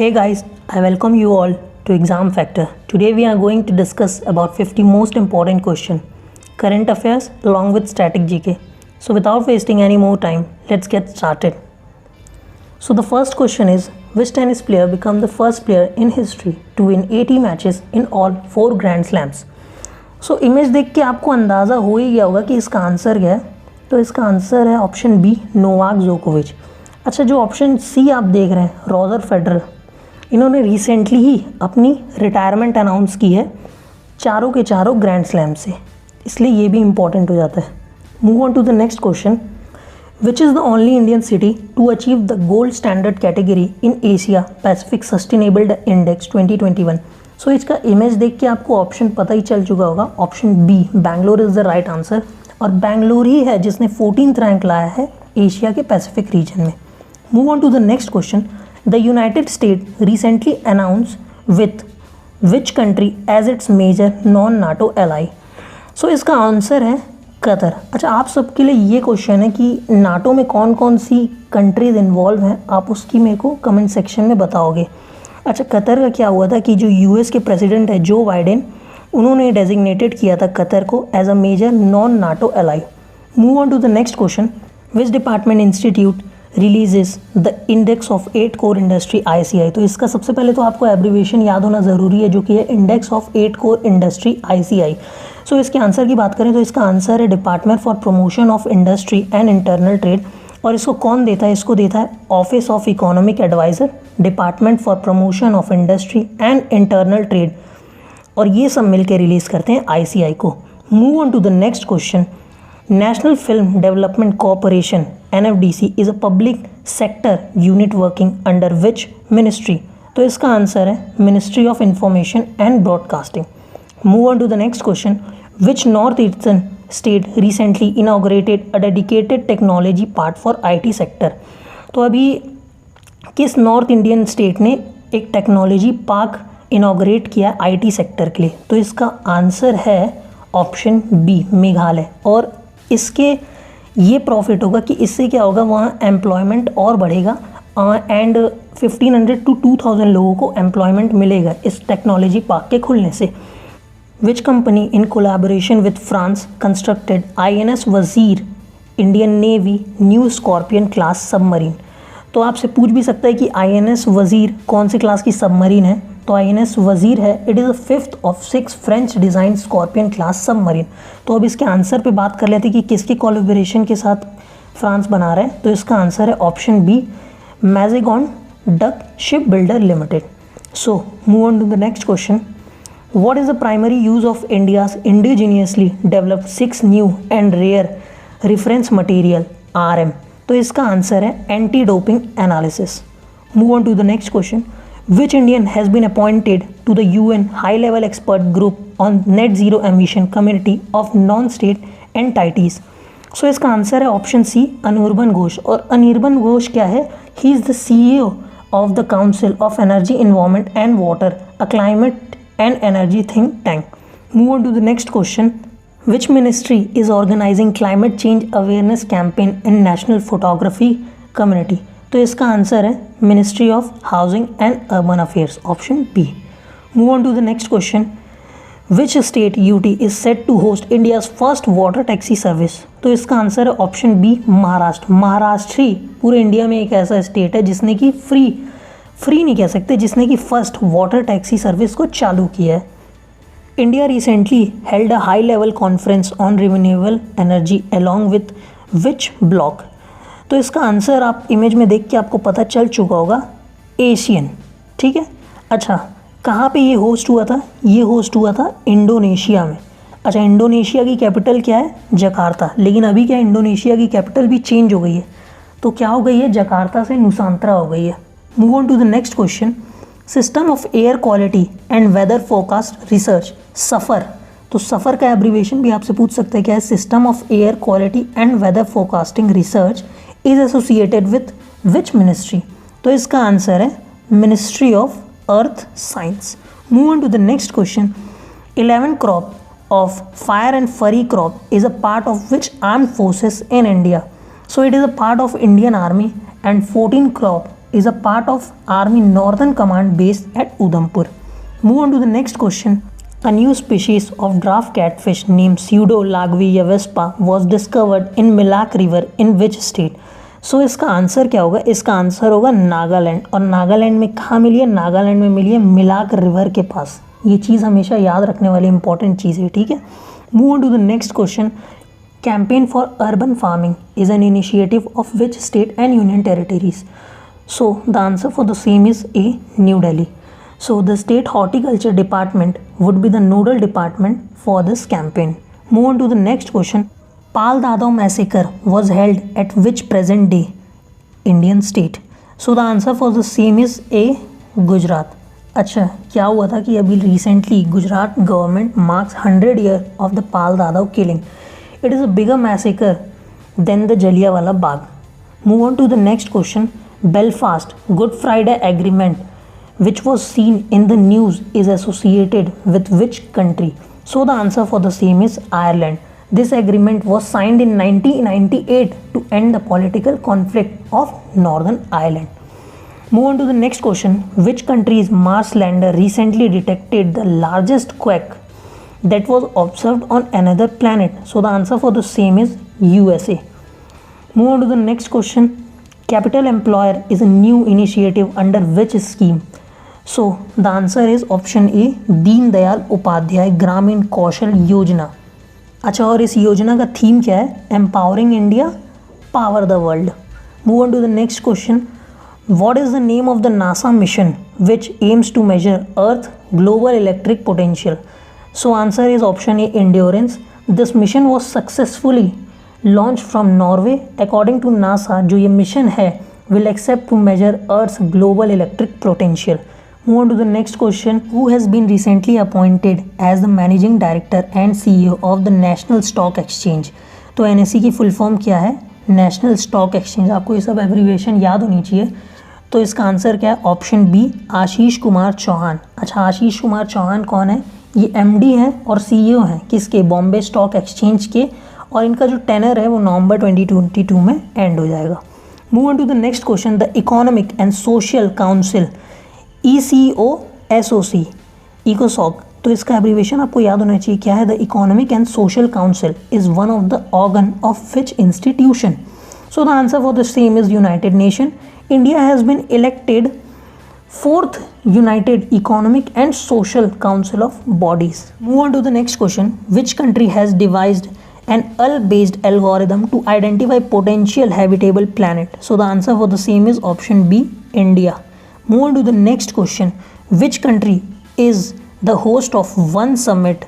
Hey guys, I welcome you all to Exam Factor. Today we are going to discuss about 50 most important question, current affairs along with static GK. So without wasting any more time, let's get started. So the first question is, which tennis player became the first player in history to win 80 matches in all 4 Grand Slams? So image देख के आपको अंदाज़ा हो ही गया होगा कि इसका answer क्या है. तो इसका आंसर है ऑप्शन बी, नोवाक जोकोविच. अच्छा, जो ऑप्शन सी आप देख रहे हैं, रॉजर फेडरर, इन्होंने रिसेंटली ही अपनी रिटायरमेंट अनाउंस की है चारों के चारों ग्रैंड स्लैम से, इसलिए ये भी इंपॉर्टेंट हो जाता है. Move on to the next question. Which is the only Indian city to achieve the gold standard category in Asia Pacific sustainable index 2021? So इसका इमेज देख के आपको ऑप्शन पता ही चल चुका होगा. Option B, Bangalore is the right answer. और बैंगलोर ही है जिसने 14th रैंक लाया है एशिया के पैसिफिक रीजन में. Move on to the next question. The United State recently announce with which country as its major non NATO ally? So इसका answer है Qatar. अच्छा, आप सबके लिए ये क्वेश्चन है कि नाटो में कौन कौन सी कंट्रीज इन्वॉल्व हैं, आप उसकी मेरे को कमेंट सेक्शन में बताओगे. अच्छा, कतर का क्या हुआ था कि जो यूएस के प्रेसिडेंट है जो बाइडेन, उन्होंने डेजिग्नेटेड किया था कतर को as a major non NATO ally. Move on to the next question. Which department institute releases the index of 8 core industry ICI? तो इसका सबसे पहले तो आपको एब्रीविएशन याद होना ज़रूरी है, जो कि है index of 8 core industry ICI. So इसके आंसर की बात करें तो इसका आंसर है department for promotion of industry and internal trade. और इसको कौन देता है? इसको देता है office of economic adviser, department for promotion of industry and internal trade, और ये सब मिलकर रिलीज़ करते हैं ICI को. Move on to the next question. National film development corporation NFDC is a public sector unit working under which ministry? तो इसका answer है ministry of information and broadcasting. Move on to the next question. Which north eastern state recently inaugurated a dedicated technology park for IT sector? तो अभी किस north Indian state ने एक technology park inaugurate किया IT sector के लिए? तो इसका आंसर है ऑप्शन बी, मेघालय. और इसके ये प्रॉफिट होगा कि इससे क्या होगा, वहाँ एम्प्लॉयमेंट और बढ़ेगा एंड 1500 to 2000 लोगों को एम्प्लॉयमेंट मिलेगा इस टेक्नोलॉजी पार्क के खुलने से. Which company in collaboration with France constructed INS वज़ीर Indian navy new scorpion class submarine? तो आपसे पूछ भी सकता है कि INS वज़ीर कौन सी क्लास की सबमरीन है? तो INS वज़ीर है, it is a 5th of 6 French design scorpion class submarine. तो अब इसके आंसर पे बात कर लेते हैं कि किसके कोलैबोरेशन के साथ फ्रांस बना रहा है. तो इसका आंसर है option B, Mazagon dock ship builder limited. So move on to the next question. What is the primary use of India's indigenously developed 6 new and rare reference material RM? तो इसका आंसर है anti doping analysis. Move on to the next question. Which Indian has been appointed to the UN high-level expert group on net zero emission community of non-state entities? So इसका answer है option C, Anirban Ghosh. और अनिर्बन घोष क्या है? He is the CEO of the Council of Energy, Environment and Water, a climate and energy think tank. Move on to the next question. Which ministry is organizing climate change awareness campaign in national photography community? तो इसका answer है ministry of housing and urban affairs, option B. Move on to the next question. Which state UT is set to host India's first water taxi service? तो इसका answer है option B, Maharashtra. Maharashtra ही पूरे India में एक ऐसा state है जिसने कि फ्री नहीं कह सकते, जिसने कि फर्स्ट वाटर टैक्सी सर्विस को चालू किया है. India recently held a high level conference on renewable energy along with which block? तो इसका आंसर आप इमेज में देख के आपको पता चल चुका होगा, एशियन. ठीक है. अच्छा, कहाँ पे ये होस्ट हुआ था? ये होस्ट हुआ था इंडोनेशिया में. अच्छा, इंडोनेशिया की कैपिटल क्या है? जकार्ता. लेकिन अभी क्या, इंडोनेशिया की कैपिटल भी चेंज हो गई है. तो क्या हो गई है? जकार्ता से नुसांत्रा हो गई है. Move on to the next question. System of air quality and weather forecast research, SAFAR. तो सफ़र का एब्रीविएशन भी आपसे पूछ सकते हैं क्या है? System of air quality and weather forecasting research is associated with which ministry? तो इसका आंसर है ministry of earth science. Move on to the next question. 11 corps of fire and fury corps is a part of which armed forces in India? So it is a part of Indian Army and 14 crop is a part of Army Northern Command base at Udhampur. Move on to the next question. A new species of dwarf catfish named Pseudolagvia vespa was discovered in Milak River in which state? सो इसका answer क्या होगा? इसका answer होगा नागालैंड। और नागालैंड में कहाँ मिली है? नागालैंड में मिली है मिलाक रिवर के पास। ये चीज़ हमेशा याद रखने वाली इंपॉर्टेंट चीज़ है, ठीक है। Move on to the next question. Campaign for urban farming is an initiative of which state and union territories? So the answer for the same is A, New Delhi. So the state horticulture department would be the nodal department for this campaign. Move on to the next question. Pal Dadao massacre was held at which present day Indian state? So the answer for the same is A, Gujarat. अच्छा, क्या हुआ था कि अभी recently Gujarat government marks 100 year of the Pal Dadao killing. It is a bigger massacre than the Jallianwala Bagh. Move on to the next question. Belfast Good Friday Agreement which was seen in the news is associated with which country? So the answer for the same is Ireland. This agreement was signed in 1998 to end the political conflict of Northern Ireland. Move on to the next question. Which country's Mars lander recently detected the largest quake that was observed on another planet? So the answer for the same is USA. Move on to the next question. Capital Employer is a new initiative under which scheme? So the answer is option A, Deen Dayal Upadhyay ग्रामीण कौशल योजना. अच्छा, और इस योजना का theme क्या है? Empowering India, power the world. Move on to the next question. What is the name of the NASA mission which aims to measure earth global electric potential? So answer is option A, endurance. This mission was successfully launch from Norway. According to NASA जो ये मिशन है will accept to measure earth global electric potential. Move on to the next question. Who has been recently appointed as the managing director and CEO of the National Stock Exchange? तो NSE की full form क्या है? National stock exchange. आपको ये सब abbreviation याद होनी चाहिए. तो इसका आंसर क्या है? Option B, Ashish Kumar Chauhan. अच्छा, आशीष कुमार चौहान कौन है? ये MD हैं और CEO हैं किसके? बॉम्बे स्टॉक एक्सचेंज के. और इनका जो टेनर है वो नवंबर 2022 में एंड हो जाएगा. Move on to the next question. The economic and social council ECOSOC, इकोसॉक. तो इसका एब्रीवेशन आपको याद होना चाहिए. क्या है? The economic and social council is one of the organ of which institution? So the answer for the same is United nation. India has been elected 4th United economic and social council of bodies. Move on to the next question. Which country has devised an based algorithm to identify potential habitable planet? So the answer for the same is option B, India. Move on to the next question. Which country is the host of one summit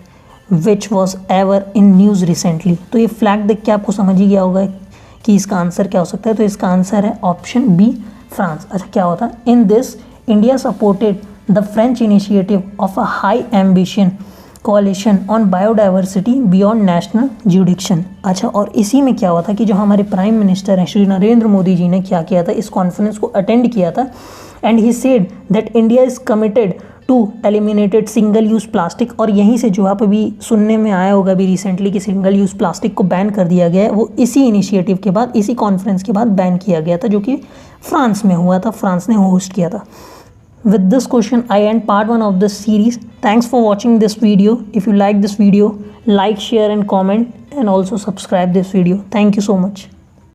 which was ever in news recently? तो ये flag देख के आपको समझ ही गया होगा कि इसका आंसर क्या हो सकता है. तो इसका आंसर है ऑप्शन बी, फ्रांस. अच्छा, क्या होता है? In this India supported the French initiative of a high ambition कोalition on biodiversity beyond national जुडिक्शन. अच्छा, और इसी में क्या हुआ था कि जो हमारे प्राइम मिनिस्टर हैं श्री नरेंद्र मोदी जी ने क्या किया था? इस कॉन्फ्रेंस को अटेंड किया था. And he said that India is committed to eliminated single use plastic. और यहीं से जो आप अभी सुनने में आया होगा अभी रिसेंटली कि सिंगल यूज़ प्लास्टिक को बैन कर दिया गया है, वो इसी इनिशिएटिव के बाद, इसी कॉन्फ्रेंस के बाद बैन किया गया था, जो कि फ्रांस में हुआ था. फ्रांस ने होस्ट किया था. With this question, I end part 1 of this series. Thanks for watching this video. If you like this video, like, share and comment, and also subscribe this video. Thank you so much.